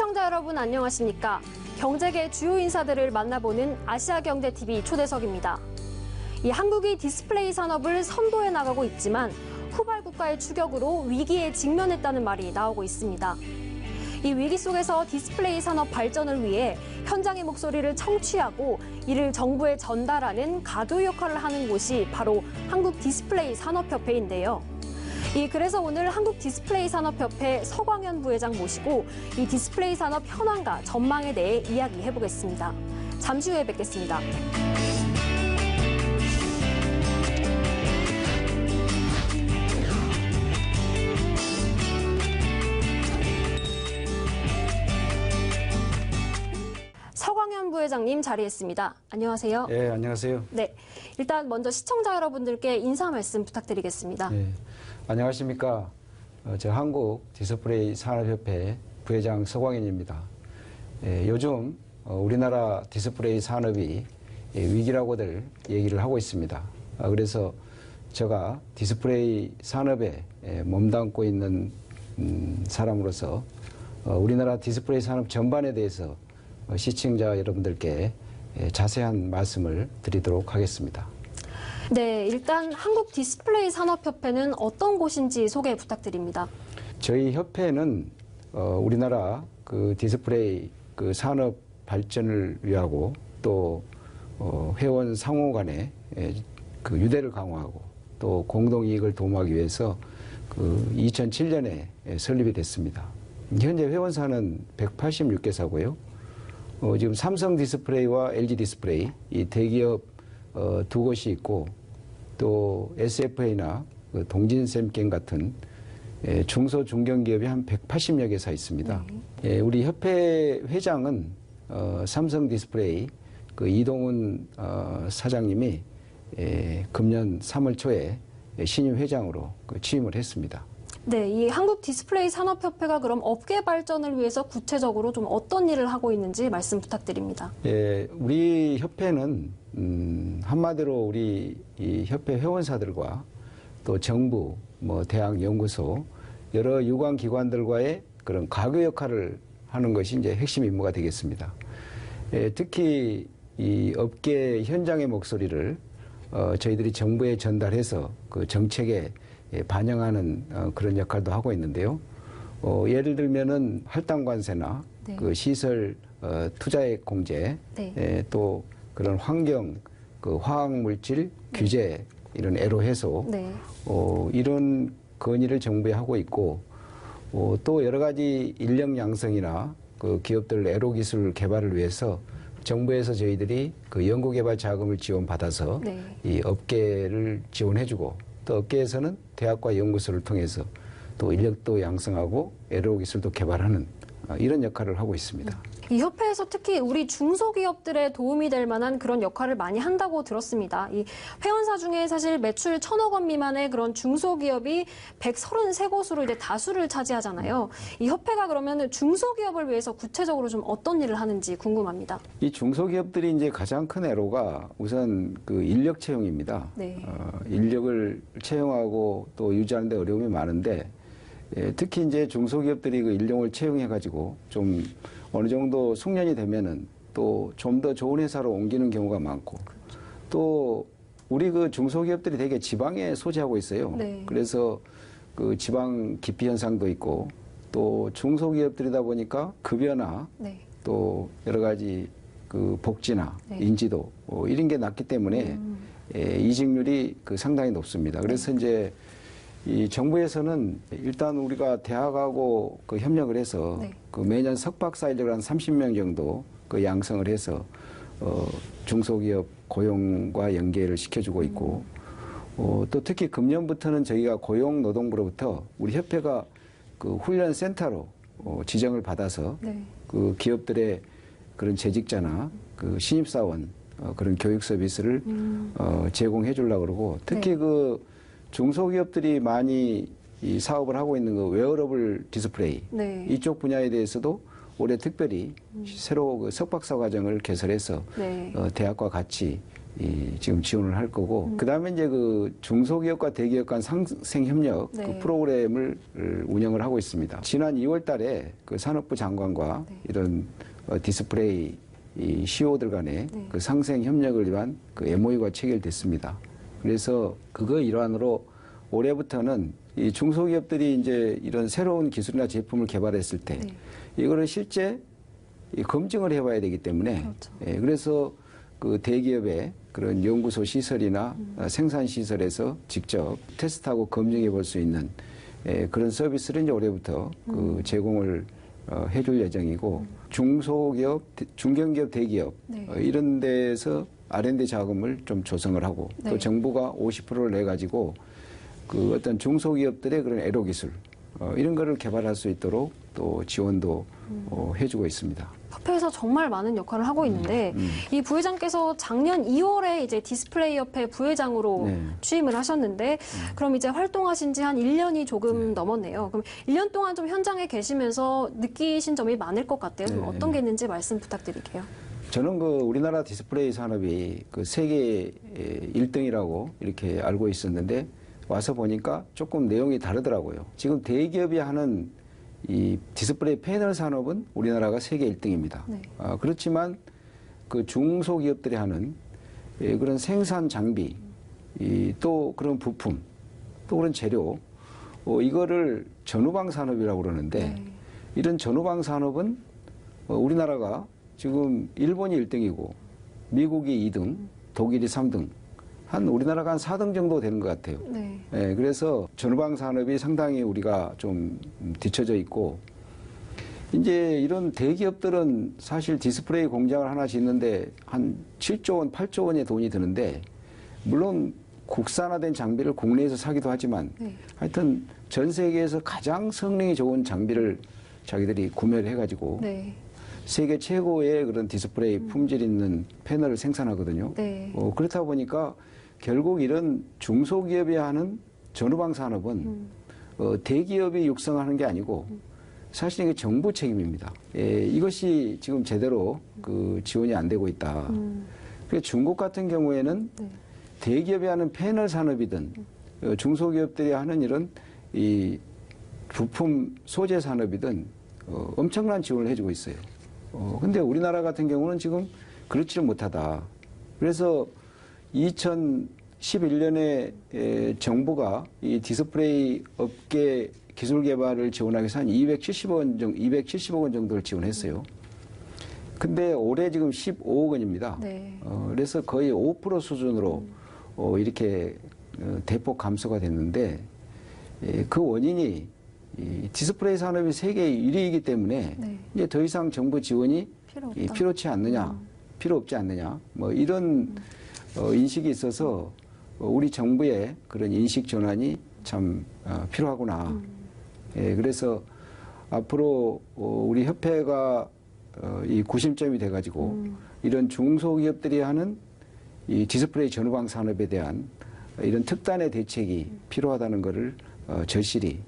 시청자 여러분 안녕하십니까? 경제계 주요 인사들을 만나보는 아시아경제TV 초대석입니다. 이 한국이 디스플레이 산업을 선도해 나가고 있지만 후발 국가의 추격으로 위기에 직면했다는 말이 나오고 있습니다. 이 위기 속에서 디스플레이 산업 발전을 위해 현장의 목소리를 청취하고 이를 정부에 전달하는 가교 역할을 하는 곳이 바로 한국 디스플레이 산업협회인데요. 그래서 오늘 한국 디스플레이 산업협회 서광현 부회장 모시고 이 디스플레이 산업 현황과 전망에 대해 이야기해 보겠습니다. 잠시 후에 뵙겠습니다. 서광현 부회장님 자리했습니다. 안녕하세요. 네, 안녕하세요. 네, 일단 먼저 시청자 여러분들께 인사 말씀 부탁드리겠습니다. 네, 안녕하십니까. 저 한국 디스플레이 산업협회 부회장 서광현입니다. 요즘 우리나라 디스플레이 산업이 위기라고들 얘기를 하고 있습니다. 그래서 제가 디스플레이 산업에 몸담고 있는 사람으로서 우리나라 디스플레이 산업 전반에 대해서 시청자 여러분들께 자세한 말씀을 드리도록 하겠습니다. 네, 일단 한국 디스플레이 산업협회는 어떤 곳인지 소개 부탁드립니다. 저희 협회는 우리나라 그 디스플레이 그 산업 발전을 위하고 또 회원 상호 간의 그 유대를 강화하고 또 공동 이익을 도모하기 위해서 그 2007년에 설립이 됐습니다. 현재 회원사는 186개사고요. 지금 삼성 디스플레이와 LG 디스플레이 이 대기업 두 곳이 있고 또 SFA나 그 동진샘경 같은 중소 중견기업이 한 180여 개사 있습니다. 우리 협회 회장은 삼성 디스플레이 그 이동훈 사장님이 금년 3월 초에 신임 회장으로 취임을 했습니다. 네, 이 한국 디스플레이 산업협회가 그럼 업계 발전을 위해서 구체적으로 좀 어떤 일을 하고 있는지 말씀 부탁드립니다. 우리 협회는 한마디로 우리 이 협회 회원사들과 또 정부, 대학 연구소, 여러 유관 기관들과의 그런 가교 역할을 하는 것이 이제 핵심 임무가 되겠습니다. 특히 이 업계 현장의 목소리를 저희들이 정부에 전달해서 그 정책에 반영하는 그런 역할도 하고 있는데요. 예를 들면은 할당관세나 네. 그 시설 투자액 공제, 네. 또 그런 환경, 그 화학물질 규제 이런 애로 해소, 네. 이런 건의를 정부에 하고 있고, 또 여러 가지 인력 양성이나 그 기업들 애로 기술 개발을 위해서 정부에서 저희들이 그 연구개발 자금을 지원받아서 네. 이 업계를 지원해주고 또 업계에서는 대학과 연구소를 통해서 또 인력도 양성하고 애로 기술도 개발하는 이런 역할을 하고 있습니다. 이 협회에서 특히 우리 중소기업들에 도움이 될 만한 그런 역할을 많이 한다고 들었습니다. 이 회원사 중에 사실 매출 1,000억 원 미만의 그런 중소기업이 133곳으로 이제 다수를 차지하잖아요. 이 협회가 그러면 중소기업을 위해서 구체적으로 좀 어떤 일을 하는지 궁금합니다. 이 중소기업들이 이제 가장 큰 애로가 우선 그 인력 채용입니다. 네. 인력을 채용하고 또 유지하는 데 어려움이 많은데 특히 이제 중소기업들이 그 인력을 채용해가지고 좀 어느 정도 숙련이 되면은 또 좀 더 좋은 회사로 옮기는 경우가 많고 또 우리 그 중소기업들이 되게 지방에 소재하고 있어요. 네. 그래서 그 지방 기피 현상도 있고 또 중소기업들이다 보니까 급여나 네. 또 여러 가지 그 복지나 네. 인지도 이런 게 낮기 때문에 이직률이 그 상당히 높습니다. 그래서 이제 이 정부에서는 일단 우리가 대학하고 그 협력을 해서 네. 그 매년 석박사 인력을 한 30명 정도 그 양성을 해서 중소기업 고용과 연계를 시켜주고 있고 또 특히 금년부터는 저희가 고용노동부로부터 우리 협회가 그 훈련 센터로 지정을 받아서 네. 그 기업들의 그런 재직자나 그 신입사원 그런 교육 서비스를 제공해 주려고 그러고 특히 네. 그 중소기업들이 많이 이 사업을 하고 있는 그 웨어러블 디스플레이 네. 이쪽 분야에 대해서도 올해 특별히 새로 그 석박사 과정을 개설해서 네. 대학과 같이 지금 지원을 할 거고, 그다음에 이제 그 중소기업과 대기업 간 상생 협력 네. 그 프로그램을 운영을 하고 있습니다. 지난 2월 달에 그 산업부 장관과 네. 이런 디스플레이 이 CEO들 간의 네. 그 상생 협력을 위한 그 MOU가 체결됐습니다. 그래서 그거 일환으로 올해부터는 이 중소기업들이 이제 이런 새로운 기술이나 제품을 개발했을 때 네. 이거를 실제 검증을 해봐야 되기 때문에 그렇죠. 그래서 그 대기업의 그런 연구소 시설이나 생산 시설에서 직접 테스트하고 검증해 볼 수 있는 그런 서비스를 이제 올해부터 그 제공을 해줄 예정이고 중소기업, 중견기업, 대기업 네. 이런 데서 R&D 자금을 좀 조성을 하고 네. 또 정부가 50%를 내 가지고 그 어떤 중소기업들의 그런 애로 기술 이런 거를 개발할 수 있도록 또 지원도 해주고 있습니다. 협회에서 정말 많은 역할을 하고 있는데 이 부회장께서 작년 2월에 이제 디스플레이 협회 부회장으로 네. 취임을 하셨는데 그럼 이제 활동하신 지 한 1년이 조금 넘었네요. 그럼 1년 동안 좀 현장에 계시면서 느끼신 점이 많을 것 같아요. 좀 네. 어떤 게 있는지 말씀 부탁드릴게요. 저는 그 우리나라 디스플레이 산업이 그 세계 1등이라고 이렇게 알고 있었는데 와서 보니까 조금 내용이 다르더라고요. 지금 대기업이 하는 이 디스플레이 패널 산업은 우리나라가 세계 1등입니다. 네. 그렇지만 그 중소기업들이 하는 그런 생산 장비, 또 그런 부품, 또 그런 재료, 이거를 전후방 산업이라고 그러는데 네. 이런 전후방 산업은 우리나라가 지금 일본이 1등이고 미국이 2등, 독일이 3등, 한 우리나라가 한 4등 정도 되는 것 같아요. 네. 그래서 전후방 산업이 상당히 우리가 좀 뒤처져 있고 이제 이런 대기업들은 사실 디스플레이 공장을 하나 짓는데 한 7조 원, 8조 원의 돈이 드는데 물론 국산화된 장비를 국내에서 사기도 하지만 네. 하여튼 전 세계에서 가장 성능이 좋은 장비를 자기들이 구매를 해가지고 네. 세계 최고의 그런 디스플레이 품질 있는 패널을 생산하거든요. 네. 그렇다 보니까 결국 이런 중소기업이 하는 전후방 산업은 대기업이 육성하는 게 아니고 사실 이게 정부 책임입니다. 이것이 지금 제대로 그 지원이 안 되고 있다. 그래서 중국 같은 경우에는 네. 대기업이 하는 패널 산업이든 중소기업들이 하는 이런 이 부품 소재 산업이든 엄청난 지원을 해주고 있어요. 근데 우리나라 같은 경우는 지금 그렇지를 못하다. 그래서 2011년에 정부가 이 디스플레이 업계 기술 개발을 지원하기 위해서 한 270억 원 정도를 지원했어요. 근데 올해 지금 15억 원입니다. 네. 그래서 거의 5% 수준으로 이렇게 대폭 감소가 됐는데 그 원인이 이 디스플레이 산업이 세계 1위이기 때문에 네. 이제 더 이상 정부 지원이 필요 없다. 필요치 않느냐, 필요 없지 않느냐, 뭐 이런 인식이 있어서 우리 정부의 그런 인식 전환이 참 필요하구나. 그래서 앞으로 우리 협회가 이 구심점이 돼가지고 이런 중소기업들이 하는 이 디스플레이 전후방 산업에 대한 이런 특단의 대책이 필요하다는 것을 절실히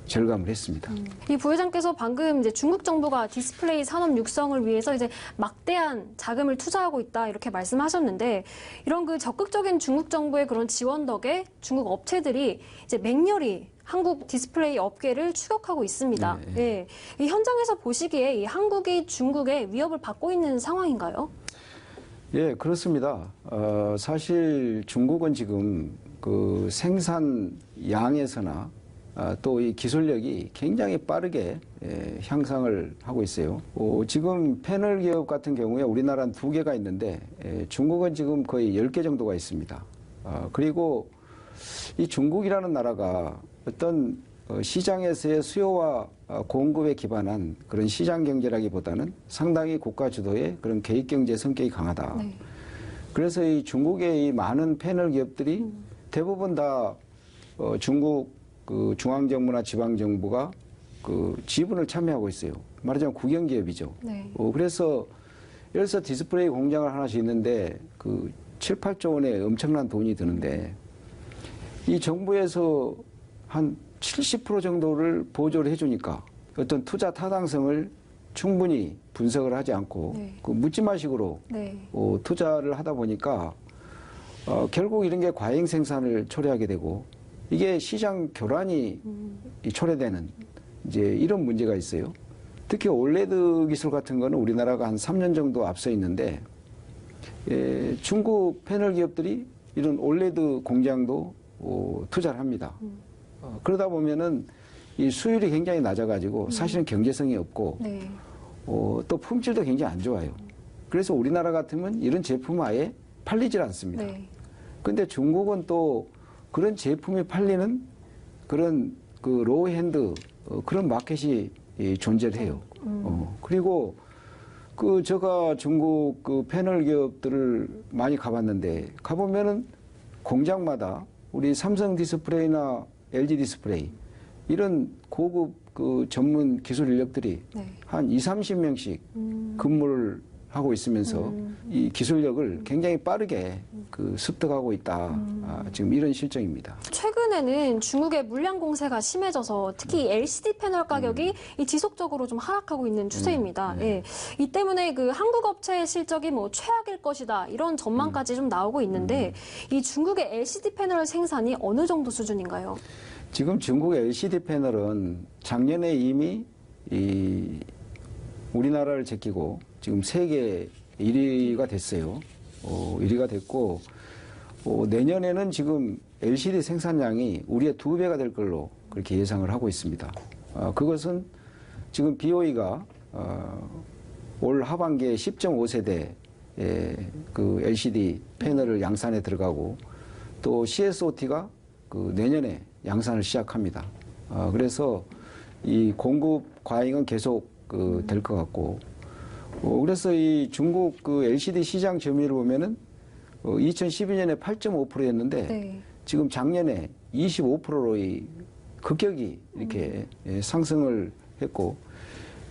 절감을 했습니다. 이 부회장께서 방금 이제 중국 정부가 디스플레이 산업 육성을 위해서 이제 막대한 자금을 투자하고 있다 이렇게 말씀하셨는데 이런 그 적극적인 중국 정부의 그런 지원 덕에 중국 업체들이 이제 맹렬히 한국 디스플레이 업계를 추격하고 있습니다. 네. 이 현장에서 보시기에 이 한국이 중국의 위협을 받고 있는 상황인가요? 예, 그렇습니다. 사실 중국은 지금 그 생산 양에서나 또 이 기술력이 굉장히 빠르게 향상을 하고 있어요. 지금 패널 기업 같은 경우에 우리나라는 2개가 있는데 중국은 지금 거의 10개 정도가 있습니다. 그리고 이 중국이라는 나라가 어떤 시장에서의 수요와 공급에 기반한 그런 시장 경제라기보다는 상당히 국가 주도의 그런 개입 경제 성격이 강하다. 네. 그래서 이 중국의 이 많은 패널 기업들이 대부분 다 중국 그 중앙정부나 지방정부가 그 지분을 참여하고 있어요. 말하자면 국영기업이죠. 네. 그래서 여기서 디스플레이 공장을 하나 짓는데 그 7, 8조 원의 엄청난 돈이 드는데 이 정부에서 한 70% 정도를 보조를 해주니까 어떤 투자 타당성을 충분히 분석을 하지 않고 네. 그 묻지마식으로 네. 투자를 하다 보니까 결국 이런 게 과잉 생산을 초래하게 되고 이게 시장 교란이 초래되는 이제 이런 문제가 있어요. 특히 올레드 기술 같은 거는 우리나라가 한 3년 정도 앞서 있는데 중국 패널 기업들이 이런 올레드 공장도 투자를 합니다. 그러다 보면은 이 수율이 굉장히 낮아가지고 사실은 경제성이 없고 네. 또 품질도 굉장히 안 좋아요. 그래서 우리나라 같으면 이런 제품은 아예 팔리질 않습니다. 네. 근데 중국은 또 그런 제품이 팔리는 그런 그 로우핸드 그런 마켓이 존재를 해요. 그리고 그 제가 중국 그 패널 기업들을 많이 가봤는데 가보면은 공장마다 우리 삼성 디스플레이나 LG 디스플레이 이런 고급 그 전문 기술 인력들이 네. 한 20-30명씩 근무를 하고 있으면서 이 기술력을 굉장히 빠르게 그 습득하고 있다. 지금 이런 실정입니다. 최근에는 중국의 물량 공세가 심해져서 특히 LCD 패널 가격이 이 지속적으로 좀 하락하고 있는 추세입니다. 예. 이 때문에 그 한국 업체의 실적이 뭐 최악일 것이다 이런 전망까지 좀 나오고 있는데 이 중국의 LCD 패널 생산이 어느 정도 수준인가요? 지금 중국의 LCD 패널은 작년에 이미 이 우리나라를 제끼고 지금 세계 1위가 됐어요. 1위가 됐고 내년에는 지금 LCD 생산량이 우리의 2배가 될 걸로 그렇게 예상을 하고 있습니다. 그것은 지금 BOE가 올 하반기에 10.5세대 그 LCD 패널을 양산에 들어가고 또 CSOT가 그 내년에 양산을 시작합니다. 그래서 이 공급 과잉은 계속 될 것 같고 그래서 이 중국 그 LCD 시장 점유율을 보면은 2012년에 8.5%였는데 네. 지금 작년에 25%로 이 급격히 이렇게 상승을 했고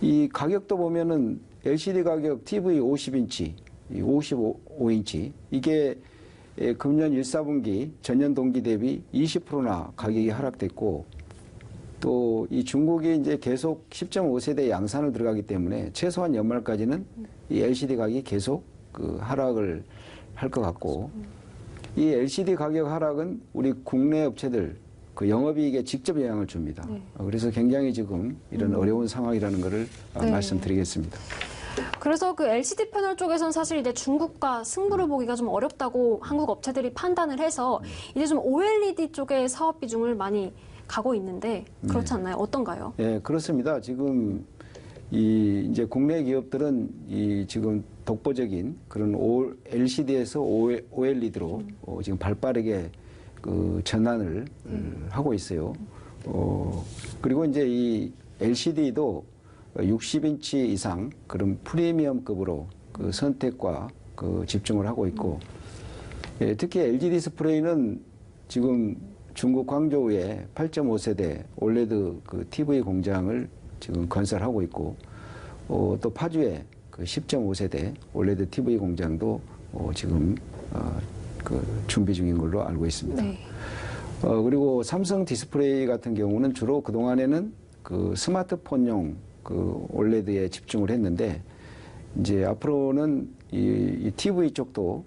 이 가격도 보면은 LCD 가격 TV 50인치, 55인치 이게 금년 1, 4분기 전년 동기 대비 20%나 가격이 하락됐고 또 이 중국이 이제 계속 10.5세대 양산을 들어가기 때문에 최소한 연말까지는 이 LCD 가격이 계속 그 하락을 할 것 같고 이 LCD 가격 하락은 우리 국내 업체들 그 영업이익에 직접 영향을 줍니다. 네. 그래서 굉장히 지금 이런 어려운 상황이라는 것을 네. 말씀드리겠습니다. 그래서 그 LCD 패널 쪽에서는 사실 이제 중국과 승부를 보기가 좀 어렵다고 한국 업체들이 판단을 해서 이제 좀 OLED 쪽의 사업 비중을 많이 가고 있는데 그렇지 않나요? 어떤가요? 예, 그렇습니다. 지금 이 이제 국내 기업들은 이 지금 독보적인 그런 LCD에서 OLED로 지금 발빠르게 그 전환을 하고 있어요. 그리고 이제 이 LCD도 60인치 이상 그런 프리미엄급으로 그 선택과 그 집중을 하고 있고 예, 특히 LG 디스플레이는 지금 중국 광저우에 8.5세대 올레드 그 TV 공장을 지금 건설하고 있고 또 파주에 그 10.5세대 올레드 TV 공장도 지금 그 준비 중인 걸로 알고 있습니다. 네. 그리고 삼성 디스플레이 같은 경우는 주로 그 동안에는 그 스마트폰용 그 올레드에 집중을 했는데 이제 앞으로는 이 TV 쪽도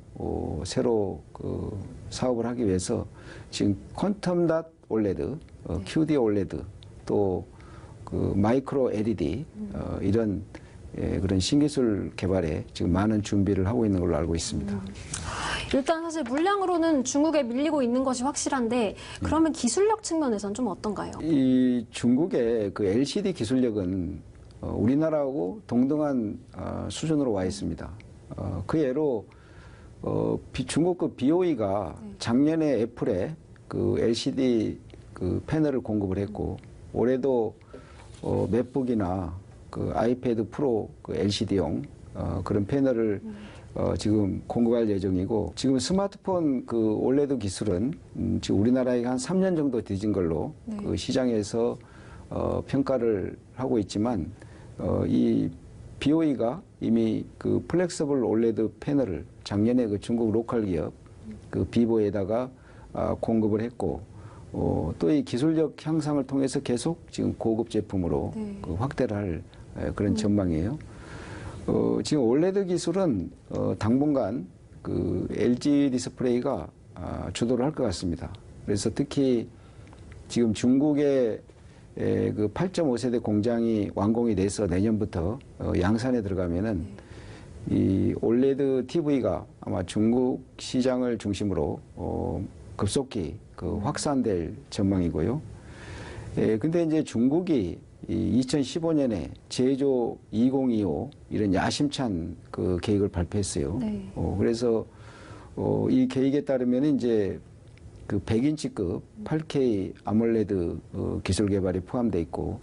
새로 그 사업을 하기 위해서 지금 퀀텀 닷 올레드, QD 올레드 또 그 마이크로 LED 이런 그런 신기술 개발에 지금 많은 준비를 하고 있는 걸로 알고 있습니다. 일단 사실 물량으로는 중국에 밀리고 있는 것이 확실한데 그러면 기술력 측면에서는 좀 어떤가요? 이 중국의 그 LCD 기술력은 우리나라하고 동등한 수준으로 와 있습니다. 그 예로 중국급 BOE가 작년에 애플에 그 LCD 그 패널을 공급을 했고 올해도 맥북이나 그 아이패드 프로 그 LCD용 그런 패널을 지금 공급할 예정이고 지금 스마트폰 그 올레드 기술은 지금 우리나라에 한 3년 정도 뒤진 걸로 그 시장에서 평가를 하고 있지만 이 BOE가 이미 그 플렉서블 올레드 패널을 작년에 그 중국 로컬 기업 그 비보에다가 공급을 했고 또 이 기술력 향상을 통해서 계속 지금 고급 제품으로 그 확대를 할 그런 전망이에요. 지금 올레드 기술은 당분간 그 LG 디스플레이가 주도를 할 것 같습니다. 그래서 특히 지금 중국의 그 8.5세대 공장이 완공이 돼서 내년부터 양산에 들어가면은 이 올레드 TV가 아마 중국 시장을 중심으로 급속히 그 확산될 전망이고요. 근데 이제 중국이 이 2015년에 제조 2025 이런 야심찬 그 계획을 발표했어요. 네. 그래서 이 계획에 따르면 이제 그 100인치급 8K 아몰레드 기술 개발이 포함되어 있고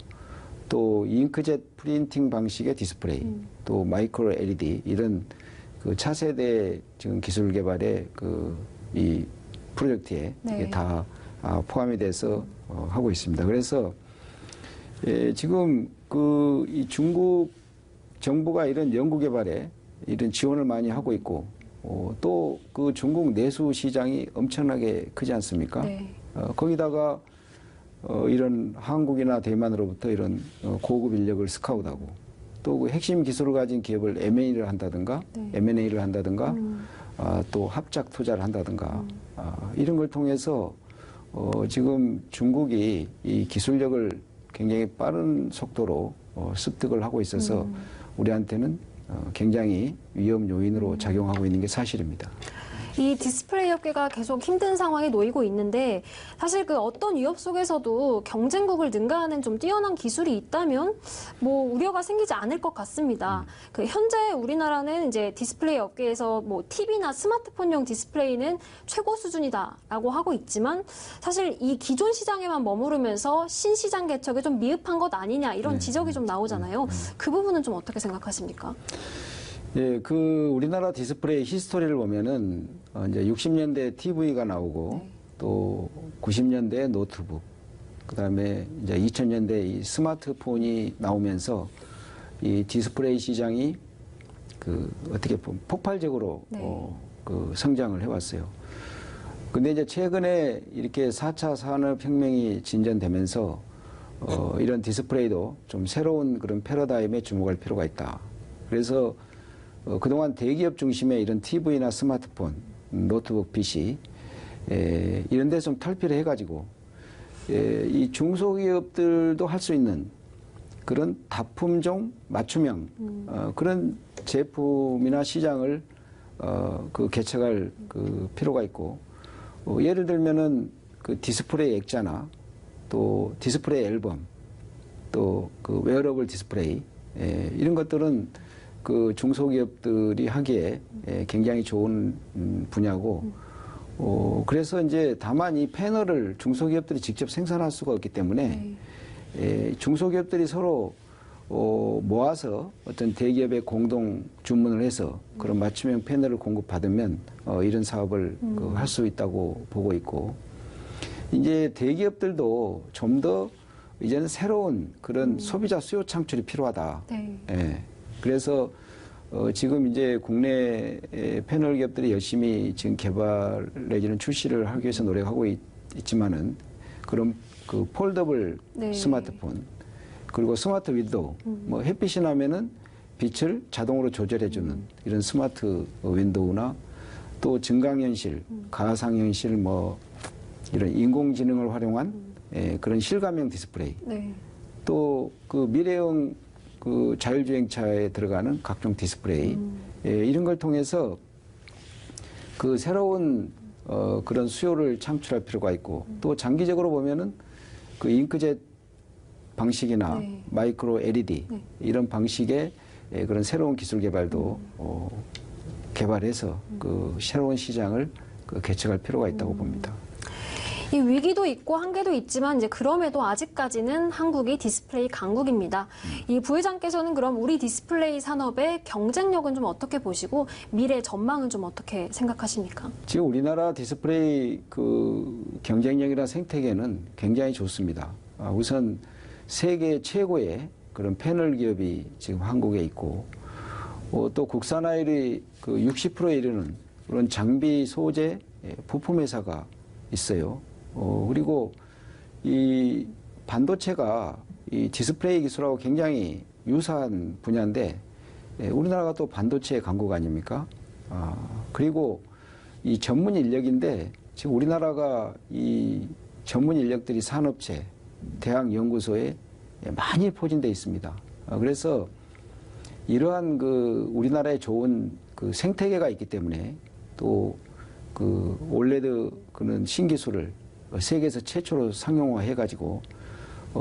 또 잉크젯 프린팅 방식의 디스플레이 또 마이크로 LED 이런 그 차세대 지금 기술 개발의 그 이 프로젝트에 네. 이게 다 포함이 돼서 하고 있습니다. 그래서 지금 그 이 중국 정부가 이런 연구 개발에 이런 지원을 많이 하고 있고 또 그 중국 내수 시장이 엄청나게 크지 않습니까? 네. 거기다가 이런 한국이나 대만으로부터 이런 고급 인력을 스카웃하고 또 그 핵심 기술을 가진 기업을 M&A를 한다든가 M&A를 한다든가 또 합작 투자를 한다든가 이런 걸 통해서 지금 중국이 이 기술력을 굉장히 빠른 속도로 습득을 하고 있어서 우리한테는 굉장히 위험 요인으로 작용하고 있는 게 사실입니다. 이 디스플레이 업계가 계속 힘든 상황에 놓이고 있는데 사실 그 어떤 위협 속에서도 경쟁국을 능가하는 좀 뛰어난 기술이 있다면 뭐 우려가 생기지 않을 것 같습니다. 그 현재 우리나라는 이제 디스플레이 업계에서 뭐 TV나 스마트폰용 디스플레이는 최고 수준이다라고 하고 있지만 사실 이 기존 시장에만 머무르면서 신시장 개척에 좀 미흡한 것 아니냐 이런 지적이 좀 나오잖아요. 그 부분은 좀 어떻게 생각하십니까? 예, 그 우리나라 디스플레이 히스토리를 보면은 이제 60년대 TV가 나오고 또 90년대 노트북, 그다음에 이제 2000년대 이 스마트폰이 나오면서 이 디스플레이 시장이 그 어떻게 보면 폭발적으로 그 성장을 해왔어요. 근데 이제 최근에 이렇게 4차 산업혁명이 진전되면서 이런 디스플레이도 좀 새로운 그런 패러다임에 주목할 필요가 있다. 그래서 그동안 대기업 중심의 이런 TV나 스마트폰, 노트북, PC 이런 데 좀 탈피를 해가지고 이 중소기업들도 할 수 있는 그런 다품종 맞춤형 그런 제품이나 시장을 그 개척할 그 필요가 있고 예를 들면은 그 디스플레이 액자나 또 디스플레이 앨범 또 그 웨어러블 디스플레이 이런 것들은 그 중소기업들이 하기에 굉장히 좋은 분야고, 그래서 이제 다만 이 패널을 중소기업들이 직접 생산할 수가 없기 때문에 중소기업들이 서로 모아서 어떤 대기업에 공동 주문을 해서 그런 맞춤형 패널을 공급받으면 이런 사업을 할 수 있다고 보고 있고, 이제 대기업들도 좀 더 이제는 새로운 그런 소비자 수요 창출이 필요하다. 예. 그래서 지금 이제 국내 패널 기업들이 열심히 지금 개발 내지는 출시를 하기 위해서 노력하고 있지만은 그런 그 폴더블 스마트폰 그리고 스마트 윈도우 뭐 햇빛이 나면은 빛을 자동으로 조절해주는 이런 스마트 윈도우나 또 증강현실, 가상현실 뭐 이런 인공지능을 활용한 그런 실감형 디스플레이 또 그 미래형 그 자율주행차에 들어가는 각종 디스플레이 이런 걸 통해서 그 새로운 그런 수요를 창출할 필요가 있고 또 장기적으로 보면은 그 잉크젯 방식이나 마이크로 LED 이런 방식의 그런 새로운 기술 개발도 개발해서 그 새로운 시장을 그 개척할 필요가 있다고 봅니다. 이 위기도 있고 한계도 있지만 이제 그럼에도 아직까지는 한국이 디스플레이 강국입니다. 이 부회장께서는 그럼 우리 디스플레이 산업의 경쟁력은 좀 어떻게 보시고 미래 전망은 좀 어떻게 생각하십니까? 지금 우리나라 디스플레이 그 경쟁력이나 생태계는 굉장히 좋습니다. 우선 세계 최고의 그런 패널 기업이 지금 한국에 있고 또 국산화율이 그 60%에 이르는 그런 장비 소재 부품 회사가 있어요. 그리고 이 반도체가 이 디스플레이 기술하고 굉장히 유사한 분야인데 우리나라가 또 반도체 강국 아닙니까? 그리고 이 전문 인력인데 지금 우리나라가 이 전문 인력들이 산업체, 대학 연구소에 많이 포진되어 있습니다. 그래서 이러한 그 우리나라에 좋은 그 생태계가 있기 때문에 또 그 올레드 그는 신기술을 세계에서 최초로 상용화해 가지고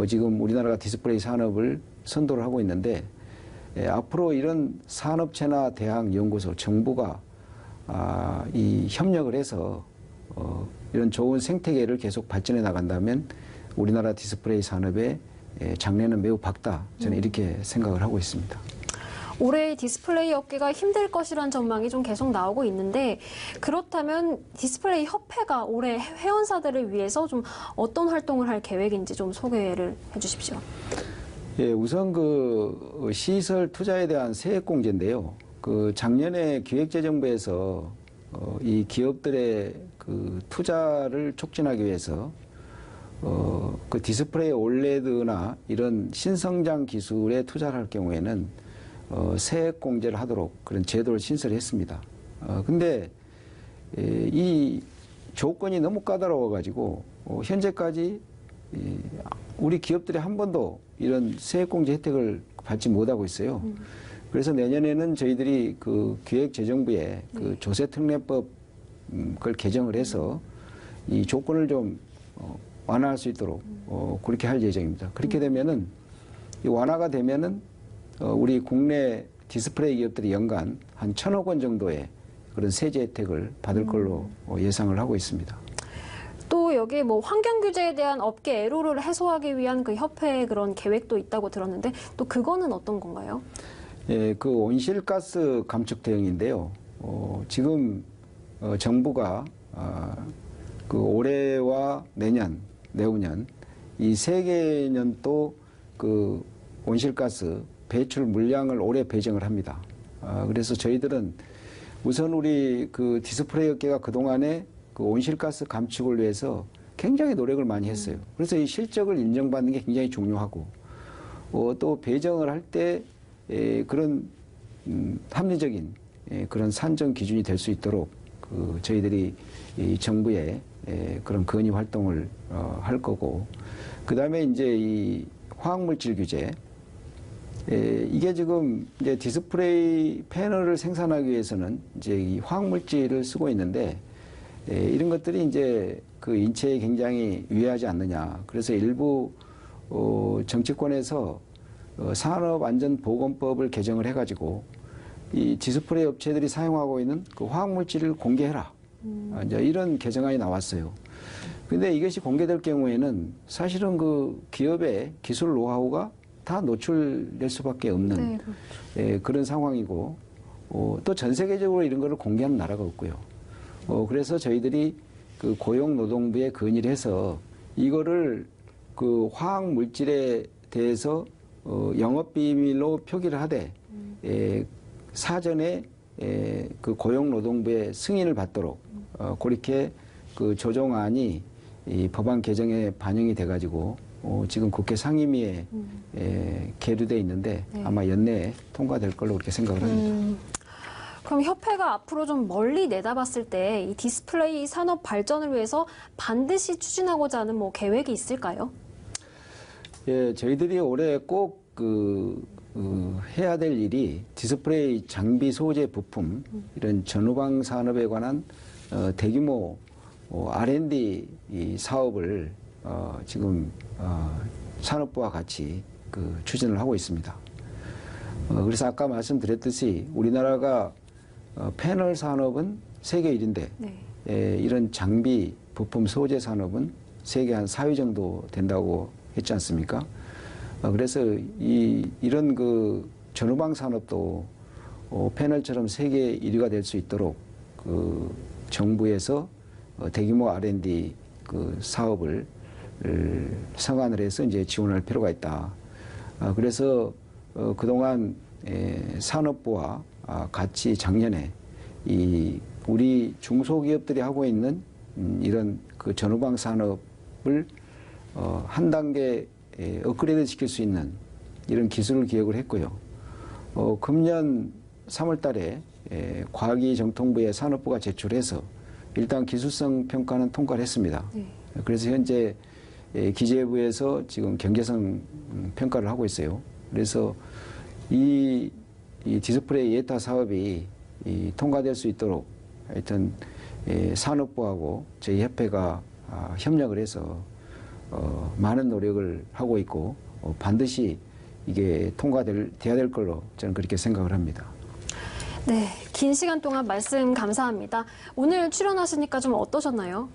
지금 우리나라가 디스플레이 산업을 선도를 하고 있는데 앞으로 이런 산업체나 대학 연구소 정부가 이 협력을 해서 이런 좋은 생태계를 계속 발전해 나간다면 우리나라 디스플레이 산업의 장래는 매우 밝다. 저는 이렇게 생각을 하고 있습니다. 올해 디스플레이 업계가 힘들 것이란 전망이 좀 계속 나오고 있는데 그렇다면 디스플레이 협회가 올해 회원사들을 위해서 좀 어떤 활동을 할 계획인지 좀 소개를 해주십시오. 예, 우선 그 시설 투자에 대한 세액 공제인데요. 그 작년에 기획재정부에서 이 기업들의 그 투자를 촉진하기 위해서 그 디스플레이 올레드나 이런 신성장 기술에 투자를 할 경우에는 세액 공제를 하도록 그런 제도를 신설했습니다. 근데 이 조건이 너무 까다로워가지고 현재까지 우리 기업들이 한 번도 이런 세액 공제 혜택을 받지 못하고 있어요. 그래서 내년에는 저희들이 그 기획재정부에 그 조세특례법 그걸 개정을 해서 이 조건을 좀 완화할 수 있도록 그렇게 할 예정입니다. 그렇게 되면은 이 완화가 되면은 우리 국내 디스플레이 기업들이 연간 한 1,000억 원 정도의 그런 세제 혜택을 받을 걸로 예상을 하고 있습니다. 또 여기 뭐 환경 규제에 대한 업계 애로를 해소하기 위한 그 협회의 그런 계획도 있다고 들었는데 또 그거는 어떤 건가요? 예, 그 온실가스 감축 대응인데요. 지금 정부가 그 올해와 내년, 내후년 이 세 개년도 그 온실가스 배출 물량을 올해 배정을 합니다. 그래서 저희들은 우선 우리 그 디스플레이 업계가 그동안에 그 온실가스 감축을 위해서 굉장히 노력을 많이 했어요. 그래서 이 실적을 인정받는 게 굉장히 중요하고 또 배정을 할 때 그런 합리적인 그런 산정 기준이 될 수 있도록 그 저희들이 이 정부에 그런 건의 활동을 할 거고 그 다음에 이제 이 화학물질 규제 이게 지금 이제 디스플레이 패널을 생산하기 위해서는 이제 이 화학물질을 쓰고 있는데 이런 것들이 이제 그 인체에 굉장히 유해하지 않느냐. 그래서 일부 정치권에서 산업안전보건법을 개정을 해가지고 이 디스플레이 업체들이 사용하고 있는 그 화학물질을 공개해라. 이제 이런 개정안이 나왔어요. 근데 이것이 공개될 경우에는 사실은 그 기업의 기술 노하우가 다 노출될 수밖에 없는 네, 그렇죠. 그런 상황이고 또 전 세계적으로 이런 거를 공개하는 나라가 없고요. 그래서 저희들이 그 고용노동부에 건의를 해서 이거를 그 화학 물질에 대해서 영업 비밀로 표기를 하되 사전에 그 고용노동부의 승인을 받도록 그렇게 그 조정안이 이 법안 개정에 반영이 돼가지고 지금 국회 상임위에 계류돼 있는데 네. 아마 연내에 통과될 걸로 그렇게 생각을 합니다. 그럼 협회가 앞으로 좀 멀리 내다봤을 때 이 디스플레이 산업 발전을 위해서 반드시 추진하고자 하는 뭐 계획이 있을까요? 예, 저희들이 올해 꼭 해야 될 일이 디스플레이 장비 소재 부품 이런 전후방 산업에 관한 대규모 R&D 이 사업을 지금 산업부와 같이 그 추진을 하고 있습니다. 그래서 아까 말씀드렸듯이 우리나라가 패널 산업은 세계 1인데 네. 이런 장비 부품 소재 산업은 세계 한 4위 정도 된다고 했지 않습니까? 그래서 이런 그 전후방 산업도 패널처럼 세계 1위가 될 수 있도록 그 정부에서 대규모 R&D 그 사업을 성안을 해서 이제 지원할 필요가 있다. 그래서 그동안 산업부와 같이 작년에 우리 중소기업들이 하고 있는 이런 그 전후방 산업을 한 단계 업그레이드 시킬 수 있는 이런 기술을 기획을 했고요. 금년 3월 달에 과기정통부에 산업부가 제출해서 일단 기술성 평가는 통과를 했습니다. 그래서 현재 기재부에서 지금 경제성 평가를 하고 있어요. 그래서 이 디스플레이 예타 사업이 통과될 수 있도록 하여튼 산업부하고 저희 협회가 협력을 해서 많은 노력을 하고 있고 반드시 이게 돼야 될 걸로 저는 그렇게 생각을 합니다. 네, 긴 시간 동안 말씀 감사합니다. 오늘 출연하시니까 좀 어떠셨나요?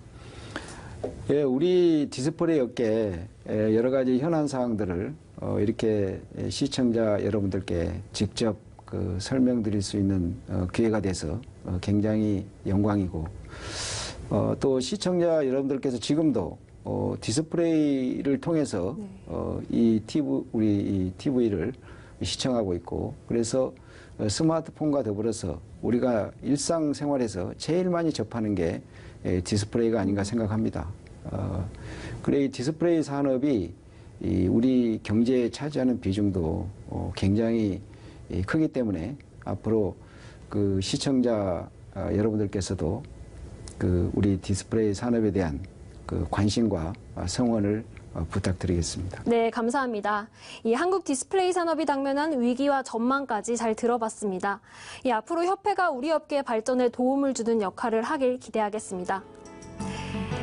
예, 우리 디스플레이 업계 여러 가지 현안 사항들을 이렇게 시청자 여러분들께 직접 설명드릴 수 있는 기회가 돼서 굉장히 영광이고 또 시청자 여러분들께서 지금도 디스플레이를 통해서 우리 이 TV를 시청하고 있고 그래서 스마트폰과 더불어서 우리가 일상생활에서 제일 많이 접하는 게 디스플레이가 아닌가 생각합니다. 그래 이 디스플레이 산업이 우리 경제에 차지하는 비중도 굉장히 크기 때문에 앞으로 그 시청자 여러분들께서도 우리 디스플레이 산업에 대한 관심과 성원을 부탁드리겠습니다. 네, 감사합니다. 이 한국 디스플레이 산업이 당면한 위기와 전망까지 잘 들어봤습니다. 앞으로 협회가 우리 업계의 발전에 도움을 주는 역할을 하길 기대하겠습니다.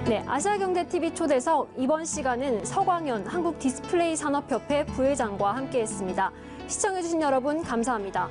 네, 아시아경제TV 초대석 이번 시간은 서광현 한국 디스플레이 산업협회 부회장과 함께했습니다. 시청해주신 여러분 감사합니다.